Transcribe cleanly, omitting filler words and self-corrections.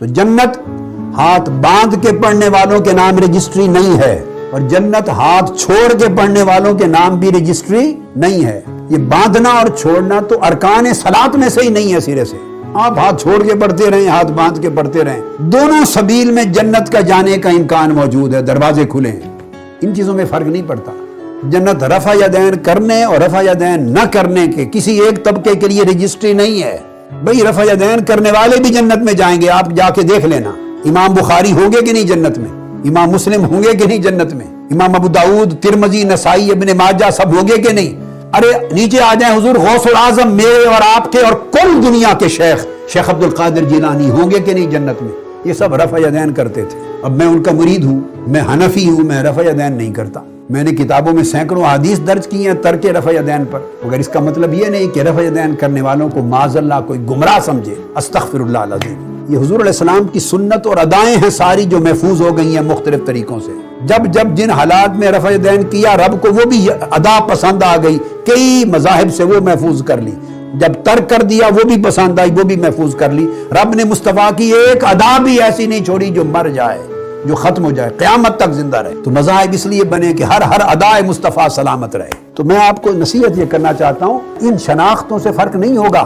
تو جنت ہاتھ باندھ کے پڑھنے والوں کے نام رجسٹری نہیں ہے، اور جنت ہاتھ چھوڑ کے پڑھنے والوں کے نام بھی رجسٹری نہیں ہے۔ یہ باندھنا اور چھوڑنا تو ارکان صلاۃ میں سے ہی نہیں ہے سرے سے۔ آپ ہاتھ چھوڑ کے پڑھتے رہیں، ہاتھ باندھ کے پڑھتے رہیں، دونوں سبیل میں جنت کا جانے کا امکان موجود ہے، دروازے کھلے ہیں، ان چیزوں میں فرق نہیں پڑتا۔ جنت رفع یدین کرنے اور رفع یدین نہ کرنے کے کسی ایک طبقے کے لیے رجسٹری نہیں ہے۔ بھئی رفع یدین کرنے والے بھی جنت میں جائیں گے، آپ جا کے دیکھ لینا۔ امام بخاری ہوں گے کہ نہیں جنت میں؟ امام مسلم ہوں گے کہ نہیں جنت میں؟ امام ابو داؤد، ترمذی، نسائی، ابن ماجہ سب ہوں گے کہ نہیں؟ ارے نیچے آ جائیں، حضور غوث العظم میرے اور آپ کے اور کل دنیا کے شیخ عبد القادر جیلانی ہوں گے کہ نہیں جنت میں؟ یہ سب رفع یدین کرتے تھے۔ اب میں ان کا مرید ہوں، میں حنفی ہوں، میں رفع یدین نہیں کرتا۔ میں نے کتابوں میں سینکڑوں حدیث درج کی ہیں ترک رفع یدین پر، مگر اس کا مطلب یہ نہیں کہ رفع یدین کرنے والوں کو معاذ اللہ کوئی گمراہ سمجھے۔ استغفر اللہ العظیم۔ یہ حضور علیہ السلام کی سنت اور ادائیں ہیں ساری، جو محفوظ ہو گئی ہیں مختلف طریقوں سے۔ جب جن حالات میں رفع یدین کیا، رب کو وہ بھی ادا پسند آ گئی، کئی مذاہب سے وہ محفوظ کر لی۔ جب ترک کر دیا وہ بھی پسند آئی، وہ بھی محفوظ کر لی۔ رب نے مصطفیٰ کی ایک ادا بھی ایسی نہیں چھوڑی جو مر جائے، جو ختم ہو جائے، قیامت تک زندہ رہے۔ تو مذاہب اس لیے بنے کہ ہر ادا مصطفیٰ سلامت رہے۔ تو میں آپ کو نصیحت یہ کرنا چاہتا ہوں، ان شناختوں سے فرق نہیں ہوگا۔